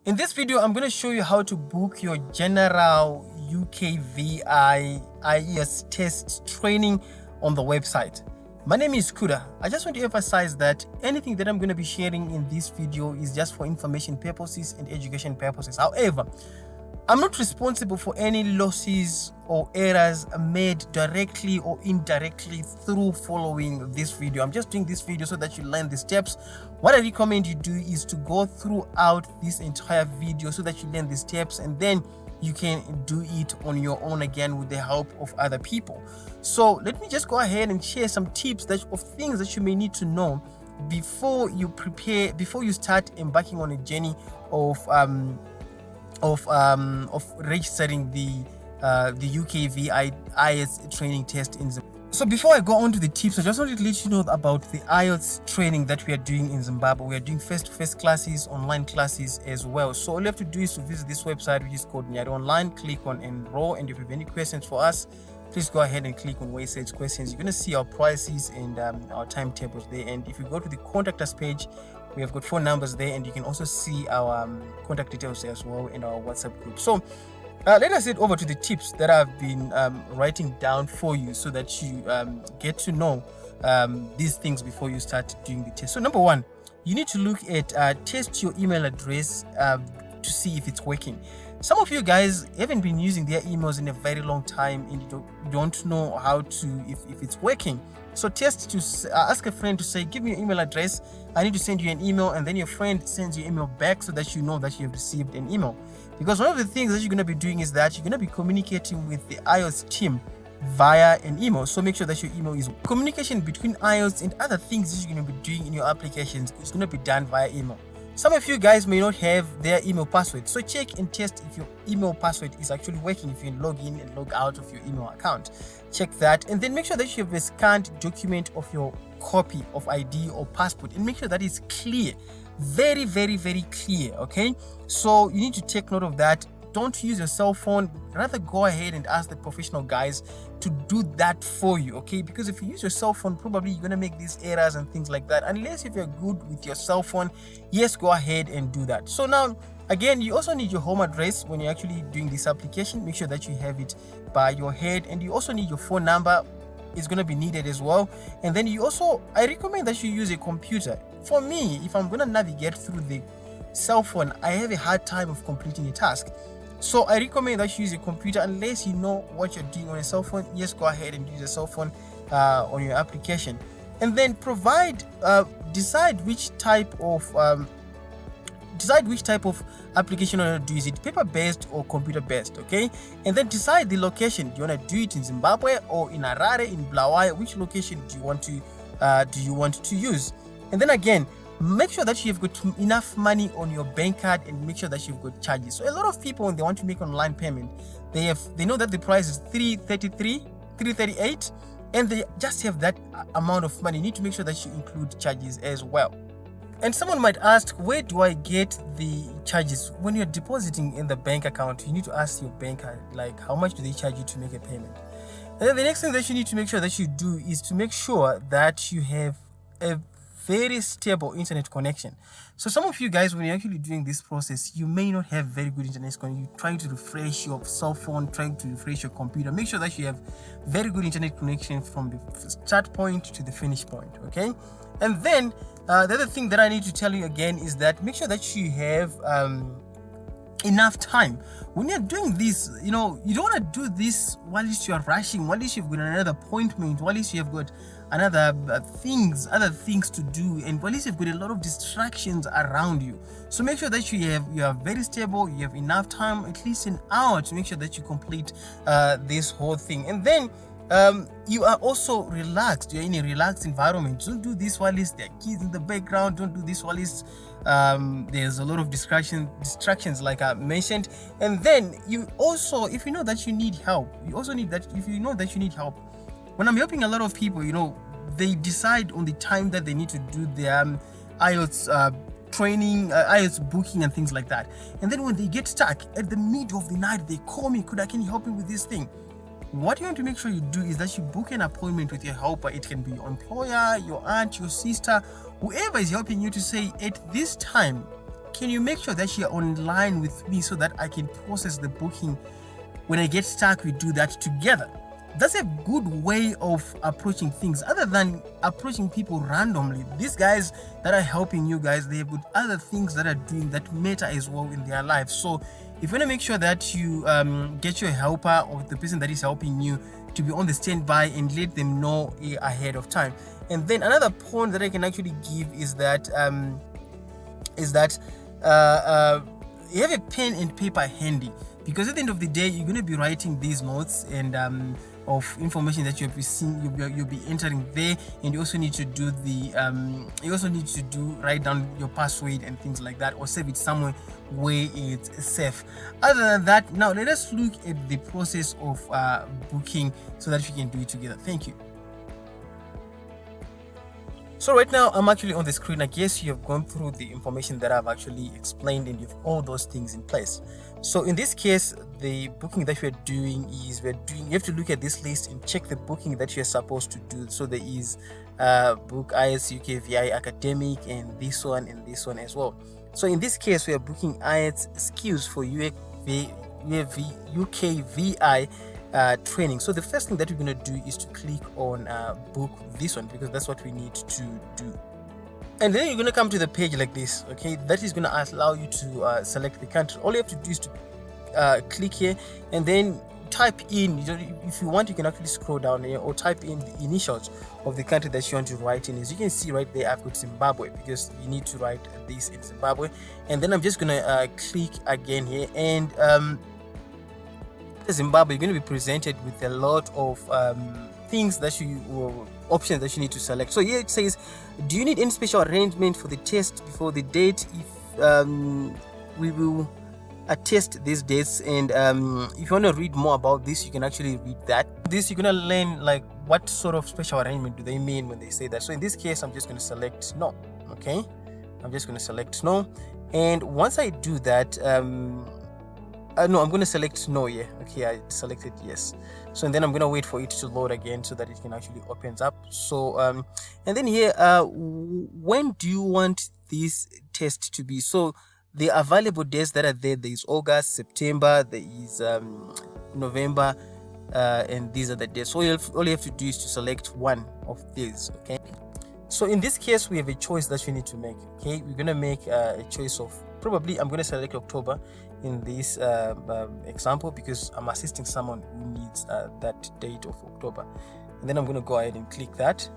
In this video, I'm going to show you how to book your General UKVI IELTS test training on the website. My name is Kuda. I just want to emphasize that anything that I'm going to be sharing in this video is just for information purposes and education purposes. However, I'm not responsible for any losses or errors made directly or indirectly through following this video. I'm just doing this video so that you learn the steps. What I recommend you do is to go throughout this entire video so that you learn the steps, and then you can do it on your own again with the help of other people. So let me just go ahead and share some tips of things that you may need to know before you start embarking on a journey of registering the UKVI IELTS training test in Zimbabwe. So before I go on to the tips, I just wanted to let you know about the IELTS training that we are doing in Zimbabwe. We are doing face-to-face classes, online classes as well. So all you have to do is to visit this website, which is called Nyari Online. Click on enroll, and if you have any questions for us, please go ahead and click on where it says questions. You're going to see our prices and our timetables there. And if you go to the contact us page, we have got phone numbers there, and you can also see our contact details there as well in our WhatsApp group. So let us head over to the tips that I've been writing down for you so that you get to know these things before you start doing the test. So number one, you need to look at test your email address to see if it's working. Some of you guys haven't been using their emails in a very long time, and you don't know how to if it's working. So ask a friend to say, give me your email address, I need to send you an email, and then your friend sends you email back so that you know that you have received an email. Because one of the things that you're going to be doing is that you're going to be communicating with the IELTS team via an email. So make sure that your email is communication between IELTS and other things that you're going to be doing in your applications. It's going to be done via email. Some of you guys may not have their email password, so check and test if your email password is actually working. If you can log in and log out of your email account, check that, and then make sure that you have a scanned document of your copy of ID or passport, and make sure that it's clear, very, very, very clear. Okay, so you need to take note of that. Don't use your cell phone. Rather go ahead and ask the professional guys to do that for you, okay? Because if you use your cell phone, probably you're going to make these errors and things like that. Unless if you're good with your cell phone, yes, go ahead and do that. So now, again, you also need your home address when you're actually doing this application. Make sure that you have it by your head. And you also need your phone number. It's going to be needed as well. And then I recommend that you use a computer. For me, if I'm going to navigate through the cell phone, I have a hard time of completing a task. So I recommend that you use a computer unless you know what you're doing on a cell phone. Yes, go ahead and use a cell phone on your application, and then decide which type of application you want to do. Is it paper-based or computer-based? Okay, and then decide the location. Do you want to do it in Zimbabwe or in Harare, in Bulawayo? Which location do you want to use? And then again, make sure that you've got enough money on your bank card, and make sure that you've got charges. So a lot of people, when they want to make online payment, they know that the price is $333, $338, and they just have that amount of money. You need to make sure that you include charges as well. And someone might ask, where do I get the charges? When you're depositing in the bank account, you need to ask your banker, like, how much do they charge you to make a payment? And then the next thing that you need to make sure that you do is to make sure that you have a very stable internet connection. So some of you guys, when you're actually doing this process, you may not have very good internet connection. You're trying to refresh your cell phone, trying to refresh your computer. Make sure that you have very good internet connection from the start point to the finish point, okay? And then the other thing that I need to tell you again is that make sure that you have enough time. When you're doing this, you don't want to do this while you're rushing, while you've got another appointment, while you've got other things to do, and while you've got a lot of distractions around you. So make sure that you are very stable, you have enough time, at least an hour, to make sure that you complete this whole thing. And then you are also relaxed. You're in a relaxed environment. Don't do this while there are kids in the background. Don't do this while there's a lot of distractions like I mentioned. And then you also, if you know that you need help, when I'm helping a lot of people, they decide on the time that they need to do their IELTS training, IELTS booking and things like that. And then when they get stuck at the middle of the night, they call me, can you help me with this thing? What you want to make sure you do is that you book an appointment with your helper. It can be your employer, your aunt, your sister, whoever is helping you, to say, at this time, can you make sure that you're online with me so that I can process the booking? When I get stuck, we do that together. That's a good way of approaching things, other than approaching people randomly. These guys that are helping you guys, they have got other things that are doing that matter as well in their lives. So if you want to make sure that you get your helper or the person that is helping you to be on the standby and let them know ahead of time. And then another point that I can actually give is that you have a pen and paper handy, because at the end of the day, you're going to be writing these notes and of information that you'll be seeing, you'll be entering there, and you also need to do write down your password and things like that, or save it somewhere where it's safe. Other than that, now let us look at the process of booking so that we can do it together. Thank you. So right now I'm actually on the screen. I guess you have gone through the information that I've actually explained, and you have all those things in place. So in this case, the booking that we're doing is you have to look at this list and check the booking that you're supposed to do. So there is book IELTS UKVI academic, and this one as well. So in this case, we are booking IELTS skills for UKVI training. So the first thing that we're going to do is to click on book this one, because that's what we need to do. And then you're going to come to the page like this. Okay, that is going to allow you to select the country. All you have to do is to click here and then type in. If you want, you can actually scroll down here or type in the initials of the country that you want to write in. As you can see right there, I've got Zimbabwe, because you need to write this in Zimbabwe. And then I'm just going to click again here, and Zimbabwe, you're going to be presented with a lot of things that options that you need to select. So here it says, do you need any special arrangement for the test before the date? If we will attest these dates, and if you want to read more about this, you can actually read that. This you're going to learn like what sort of special arrangement do they mean when they say that. So in this case, I'm just going to select no. Okay, I'm just going to select no, and once I do that, no, I'm going to select no. Yeah, okay, I selected yes. So and then I'm going to wait for it to load again so that it can actually opens up. So and then here, when do you want this test to be? So the available dates that are there is August, September, there is November, and these are the dates. So all you have to do is to select one of these. Okay, so in this case, we have a choice that we need to make. Okay, we're going to make a choice of, probably I'm going to select October in this example, because I'm assisting someone who needs that date of October. And then I'm going to go ahead and click that.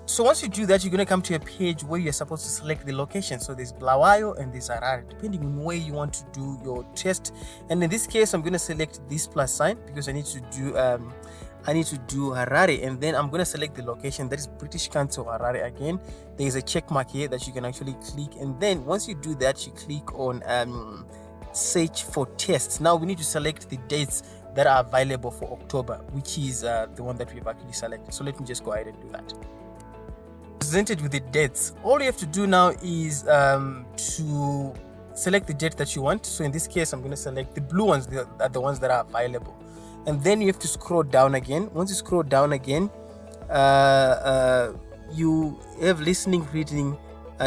So once you do that, you're going to come to a page where you're supposed to select the location. So there's Bulawayo and there's Harare, depending on where you want to do your test. And in this case, I'm going to select this plus sign, because I need to do Harare, and then I'm going to select the location, that is British Council Harare. Again, there is a check mark here that you can actually click, and then once you do that, you click on search for tests. Now we need to select the dates that are available for October, which is the one that we've actually selected. So let me just go ahead and do that. Presented with the dates, all you have to do now is to select the date that you want. So in this case, I'm going to select the blue ones, are the ones that are available, and then you have to scroll down again. Once you scroll down again, you have listening, reading,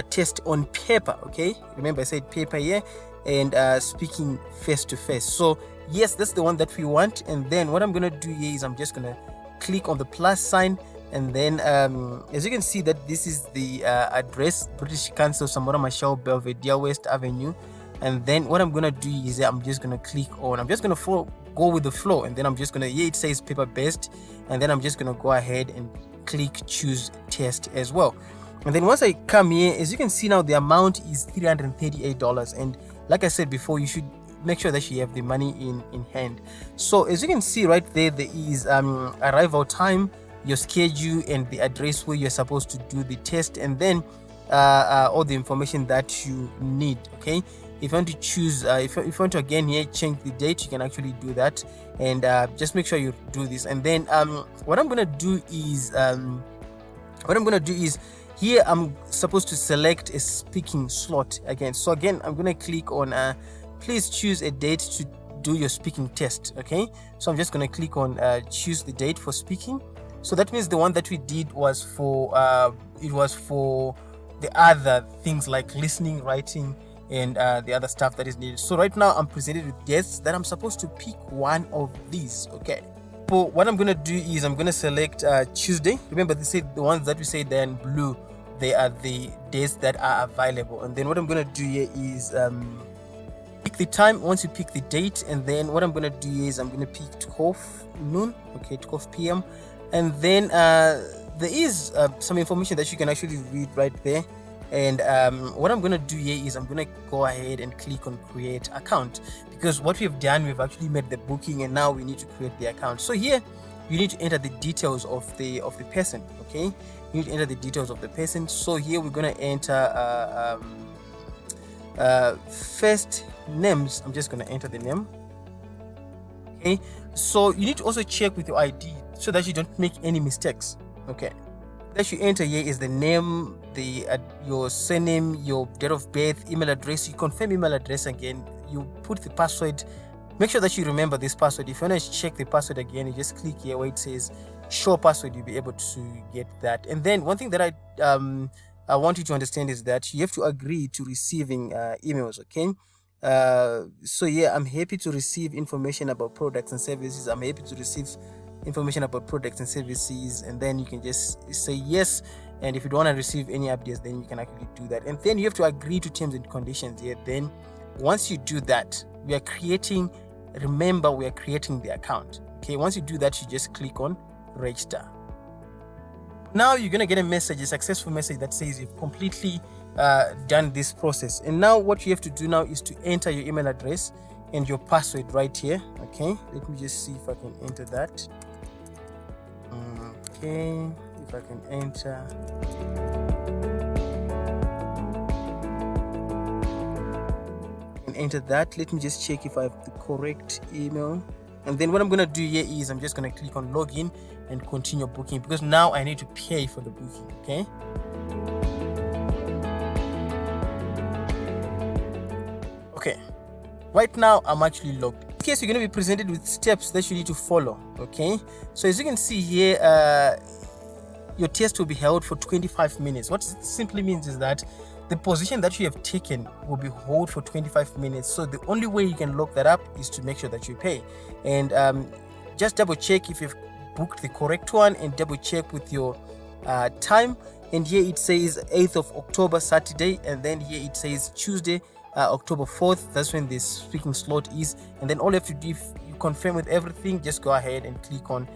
test on paper. Okay, remember I said paper here, and speaking face to face. So yes, that's the one that we want. And then what I'm going to do here is I'm just going to click on the plus sign, and then as you can see that this is the address, British Council, Samora Machel, Belvedere West Avenue. And then what I'm going to do is I'm just going to click on, I'm just going to go with the flow, and then I'm just going to, here it says paper based, and then I'm just going to go ahead and click choose test as well. And then once I come here, as you can see now, the amount is $338, and like I said before, you should make sure that you have the money in hand. So as you can see right there, there is arrival time, your schedule, and the address where you're supposed to do the test, and then all the information that you need. Okay, if you want to choose, if you want to again here change the date, you can actually do that, and just make sure you do this. And then what I'm gonna do is here I'm supposed to select a speaking slot again. So again, I'm gonna click on please choose a date to do your speaking test. Okay, so I'm just gonna click on choose the date for speaking. So that means the one that we did was for the other things like listening, writing, and the other stuff that is needed. So right now I'm presented with dates that I'm supposed to pick one of these. Okay, so what I'm gonna do is I'm gonna select Tuesday. Remember, they say the ones that we say they're in blue, they are the days that are available. And then what I'm gonna do here is pick the time. Once you pick the date, and then what I'm gonna do is I'm gonna pick 12 noon, okay, 12 p.m. and then there is some information that you can actually read right there. And what I'm gonna do here is I'm gonna go ahead and click on create account, because what we've done, we've actually made the booking, and now we need to create the account. So here you need to enter the details of the person. Okay, you need to enter the details of the person. So here we're gonna enter first names. I'm just gonna enter the name. Okay, so you need to also check with your ID so that you don't make any mistakes. Okay, that you enter here is the name, your surname, your date of birth, email address. You confirm email address again, you put the password. Make sure that you remember this password. If you want to check the password again, you just click here where it says show password. You'll be able to get that. And then one thing that I want you to understand is that you have to agree to receiving emails. Okay, so yeah, I'm happy to receive information about products and services. I'm happy to receive information about products and services. And then you can just say yes, and if you don't want to receive any updates, then you can actually do that. And then you have to agree to terms and conditions here. Then once you do that, we are creating the account. Okay, once you do that, you just click on register. Now you're gonna get a message, a successful message that says you've completely done this process. And now what you have to do now is to enter your email address and your password right here. Okay, let me just see if I can enter that. Okay, if I can enter. Enter that. Let me just check if I have the correct email. And then what I'm gonna do here is I'm just gonna click on login and continue booking, because now I need to pay for the booking. Okay, okay, right now I'm actually logged. In case, you're going to be presented with steps that you need to follow. Okay, so as you can see here, your test will be held for 25 minutes. What it simply means is that the position that you have taken will be held for 25 minutes. So the only way you can lock that up is to make sure that you pay. And just double check if you've booked the correct one, and double check with your time. And here it says 8th of October, Saturday, and then here it says Tuesday, October 4th. That's when this speaking slot is. And then all you have to do, if you confirm with everything, just go ahead and click on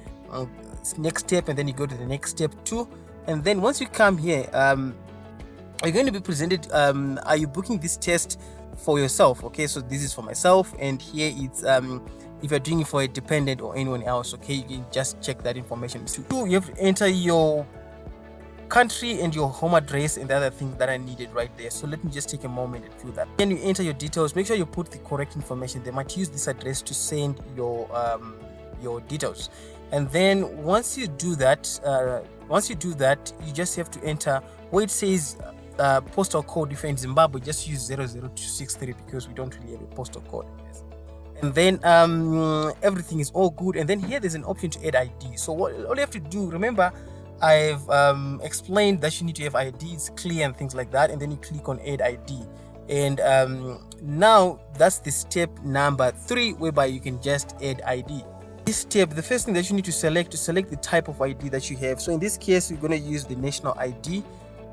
next step, and then you go to the next step too. And then once you come here, you're going to be presented, are you booking this test for yourself? Okay, so this is for myself, and here it's if you're doing it for a dependent or anyone else. Okay, you can just check that information too. You have to enter your country and your home address and the other things that are needed right there. So let me just take a moment and fill that. Then you enter your details. Make sure you put the correct information. They might use this address to send your details. And then once you do that, you just have to enter where it says postal code. If you're in Zimbabwe, just use 00263 because we don't really have a postal code. And then everything is all good. And then here there's an option to add ID. So all you have to do, remember, I've explained that you need to have IDs clear and things like that, and then you click on add ID. And now that's the step number 3, whereby you can just add ID. This step, the first thing that you need to select the type of ID that you have. So in this case, we're going to use the national ID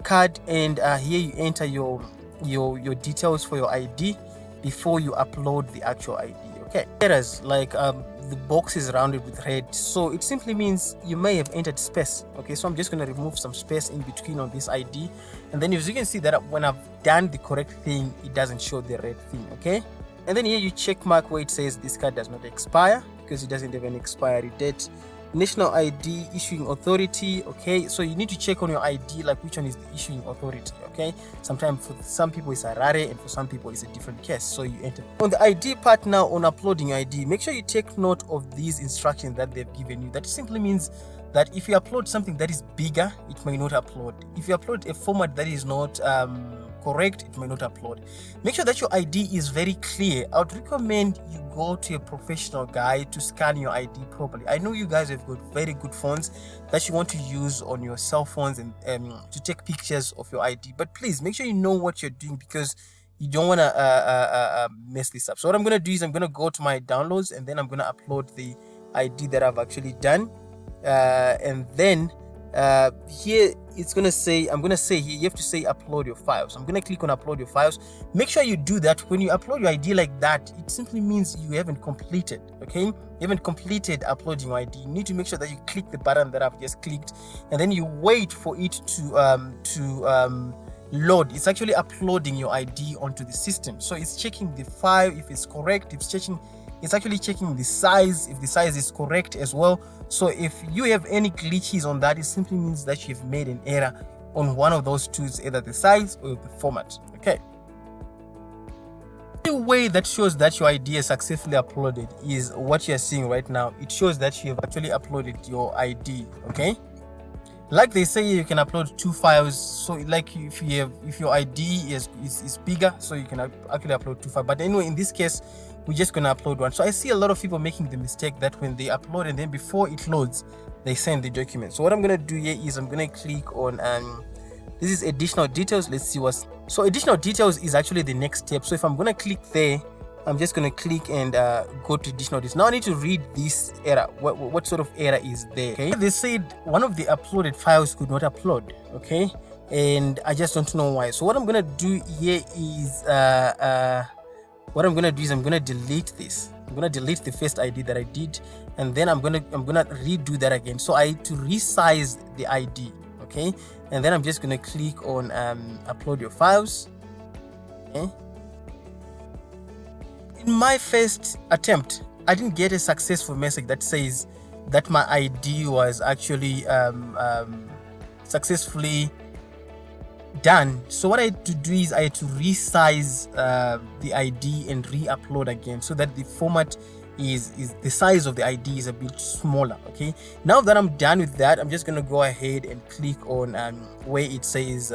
card, and here you enter your details for your ID before you upload the actual ID. Okay, whereas like the box is rounded with red, so it simply means you may have entered space. Okay, so I'm just going to remove some space in between on this ID, and then as you can see that when I've done the correct thing, it doesn't show the red thing. Okay, and then here you check mark where it says this card does not expire because it doesn't have an expiry date. National ID issuing authority. Okay, so you need to check on your ID like which one is the issuing authority. Okay, sometimes for some people it's Harare and for some people it's a different case, so you enter. On the ID part now, on uploading your ID, make sure you take note of these instructions that they've given you. That simply means that if you upload something that is bigger, it may not upload. If you upload a format that is not correct, it may not upload. Make sure that your ID is very clear. I would recommend you go to a professional guy to scan your ID properly. I know you guys have got very good phones that you want to use on your cell phones and to take pictures of your ID, but please make sure you know what you're doing, because you don't want to mess this up. So what I'm going to do is I'm going to go to my downloads, and then I'm going to upload the ID that I've actually done, and then here it's going to say, I'm going to say here, you have to say upload your files. I'm going to click on upload your files. Make sure you do that. When you upload your ID like that, it simply means you haven't completed, okay? You haven't completed uploading your ID. You need to make sure that you click the button that I've just clicked, and then you wait for it to load. It's actually uploading your ID onto the system. So it's checking the file if it's correct. It's actually checking the size, if the size is correct as well. So if you have any glitches on that, it simply means that you've made an error on one of those two, either the size or the format. Okay. The way that shows that your ID is successfully uploaded is what you're seeing right now. It shows that you have actually uploaded your ID. Okay. Like they say, you can upload 2 files. So like if your ID is bigger, so you can actually upload 2 files. But anyway, in this case, we're just going to upload one. So I see a lot of people making the mistake that when they upload and then before it loads, they send the document. So what I'm going to do here is I'm going to click on this is additional details. Let's see what's so additional details is actually the next step. So if I'm going to click there, I'm just going to click and go to additional details. Now I need to read this error. What sort of error is there? Okay, they said one of the uploaded files could not upload. Okay, and I just don't know why. So what I'm going to do here is what I'm gonna do is I'm gonna delete this. I'm gonna delete the first ID that I did, and then I'm gonna redo that again. So I had to resize the ID, okay? And then I'm just gonna click on upload your files. Okay. In my first attempt, I didn't get a successful message that says that my ID was actually successfully done. So what I had to do is I had to resize the ID and re-upload again, so that the format is the size of the ID is a bit smaller. Okay, now that I'm done with that, I'm just going to go ahead and click on where it says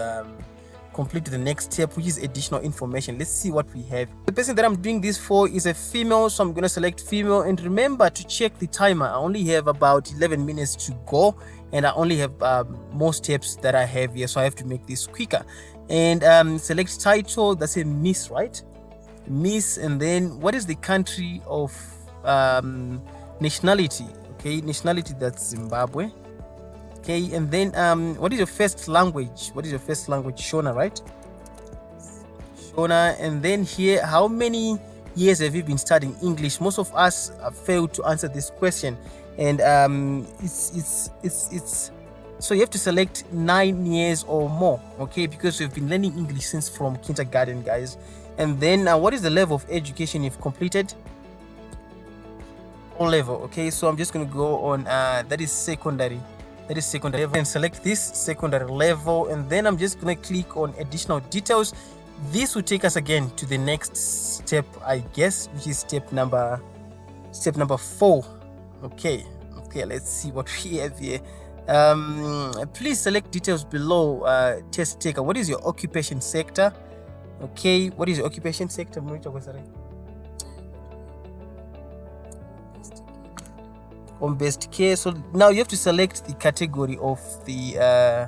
complete the next step, which is additional information. Let's see what we have. The person that I'm doing this for is a female, so I'm going to select female, and remember to check the timer. I only have about 11 minutes to go, and I only have more steps that I have here, so I have to make this quicker. And select title. That's a Miss, right? Miss. And then what is the country of nationality? Okay, nationality, that's Zimbabwe. Okay, and then what is your first language? What is your first language? Shona, right? Shona. And then here, how many years have you been studying English? Most of us have failed to answer this question, and it's so you have to select 9 years or more, okay, because we've been learning English since from kindergarten, guys. And then what is the level of education you've completed? O level. Okay, so I'm just going to go on that is secondary. That is secondary level, and select this secondary level, and then I'm just going to click on additional details. This will take us again to the next step, I guess, which is step number 4. Okay, let's see what we have here. Please select details below. Test taker, what is your occupation sector? Okay, what is your occupation sector? Home-based care. So now you have to select the category of the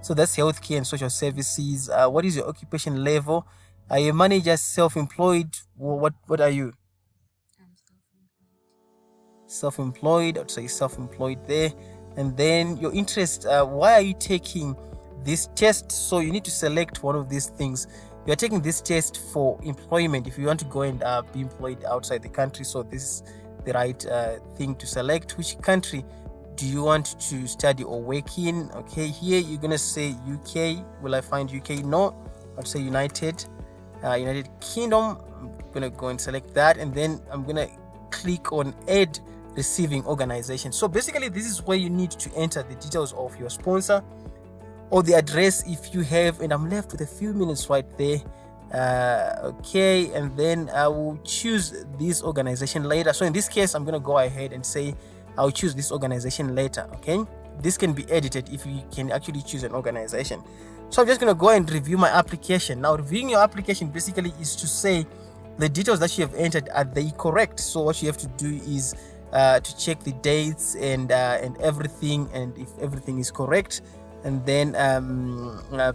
so that's healthcare and social services. What is your occupation level? Are you a manager, self-employed? What are you? I'm self-employed. Self-employed. I'd say self-employed there. And then your interest. Why are you taking this test? So you need to select one of these things. You are taking this test for employment if you want to go and be employed outside the country. So this is the right thing to select. Which country do you want to study or work in? Okay, here you're gonna say UK. Will I find UK? No, I'll say United Kingdom. I'm gonna go and select that, and then I'm gonna click on add receiving organization. So basically this is where you need to enter the details of your sponsor or the address if you have, and I'm left with a few minutes right there. Okay, and then I will choose this organization later. So in this case, I'm going to go ahead and say I'll choose this organization later. Okay, this can be edited if you can actually choose an organization. So I'm just going to go and review my application. Now, reviewing your application basically is to say the details that you have entered, are they correct? So what you have to do is to check the dates and everything, and if everything is correct, and then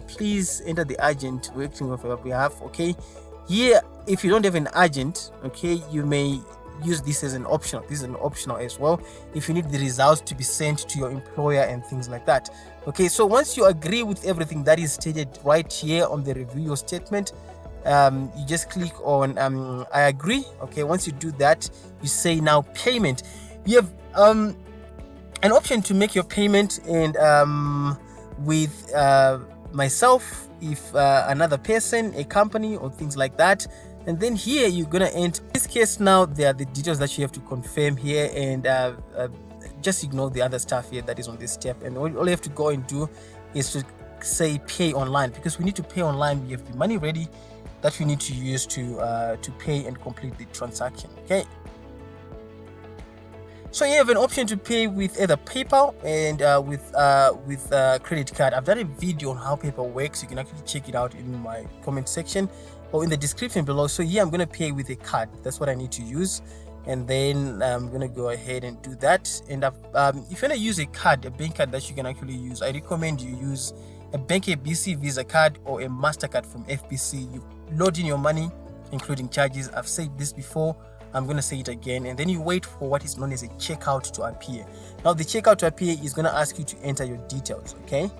please enter the agent working on your behalf. Okay, Here, if you don't have an agent, okay, you may use this as an optional. This is an optional as well if you need the results to be sent to your employer and things like that. Okay, so once you agree with everything that is stated right here on the review your statement, you just click on I agree. Okay, once you do that, you say now payment. You have an option to make your payment and with myself, if another person, a company, or things like that. And then here you're gonna enter. In this case, now there are the details that you have to confirm here, and just ignore the other stuff here that is on this step. And all you have to go and do is to say pay online, because we need to pay online. We have the money ready that we need to use to pay and complete the transaction. Okay. So you have an option to pay with either PayPal and with credit card. I've done a video on how PayPal works. You can actually check it out in my comment section or in the description below. So here I'm going to pay with a card. That's what I need to use. And then I'm going to go ahead and do that. And if you want to use a card, a bank card that you can actually use, I recommend you use a Bank ABC Visa card or a MasterCard from FBC. You load in your money, including charges. I've said this before. I'm going to say it again, and then you wait for what is known as a checkout to appear. Now the checkout to appear is going to ask you to enter your details. Okay,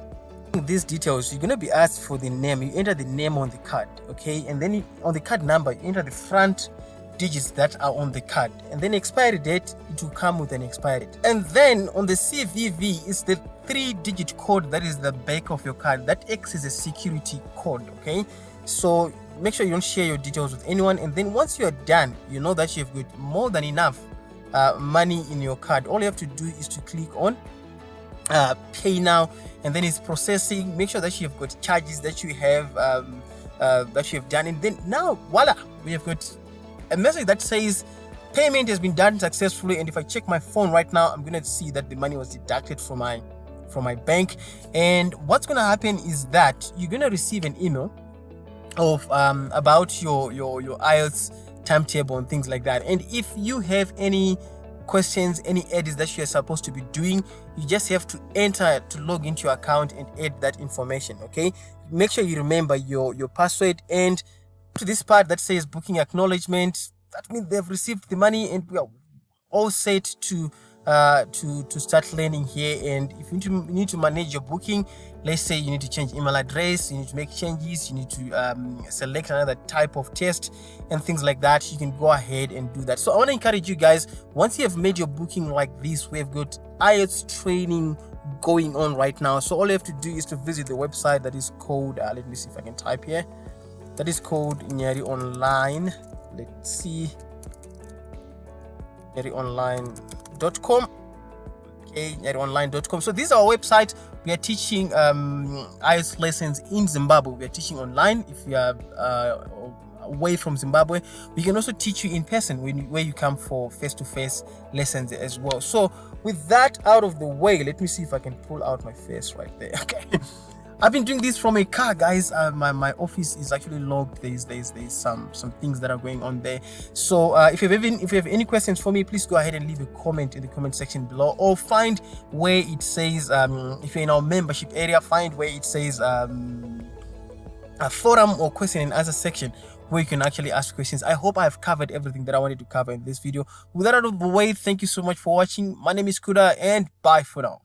these details, you're going to be asked for the name. You enter the name on the card, okay, and then on the card number, you enter the front digits that are on the card, and then expiry date, it will come with an expiry date. And then on the CVV is the 3-digit code that is the back of your card that acts as a security code. Okay, so make sure you don't share your details with anyone. And then once you're done, you know that you've got more than enough money in your card. All you have to do is to click on pay now, and then it's processing. Make sure that you have got charges that you have done, and then now voila, we have got a message that says payment has been done successfully. And if I check my phone right now, I'm gonna see that the money was deducted from my bank. And what's gonna happen is that you're gonna receive an email of about your IELTS timetable and things like that. And if you have any questions, any edits that you're supposed to be doing, you just have to enter to log into your account and add that information. Okay, make sure you remember your password. And to this part that says booking acknowledgement, that means they've received the money and we are all set to start learning here. And if you need to manage your booking, let's say you need to change email address, you need to make changes, you need to select another type of test and things like that, you can go ahead and do that. So I want to encourage you guys, once you have made your booking like this, we have got IELTS training going on right now. So all you have to do is to visit the website that is called let me see if I can type here, that is called Nyari Online. Let's see, nyarionline.com. Okay, nyarionline.com. So this is our website. We are teaching IELTS lessons in Zimbabwe. We are teaching online. If you are away from Zimbabwe, we can also teach you in person where you come for face-to-face lessons as well. So with that out of the way, let me see if I can pull out my face right there. Okay, I've been doing this from a car, guys. My office is actually locked. There's some things that are going on there. So if you have any questions for me, please go ahead and leave a comment in the comment section below, or find where it says if you're in our membership area, find where it says a forum or question and answer section where you can actually ask questions. I hope I've covered everything that I wanted to cover in this video. With that out of the way, thank you so much for watching. My name is Kuda, and bye for now.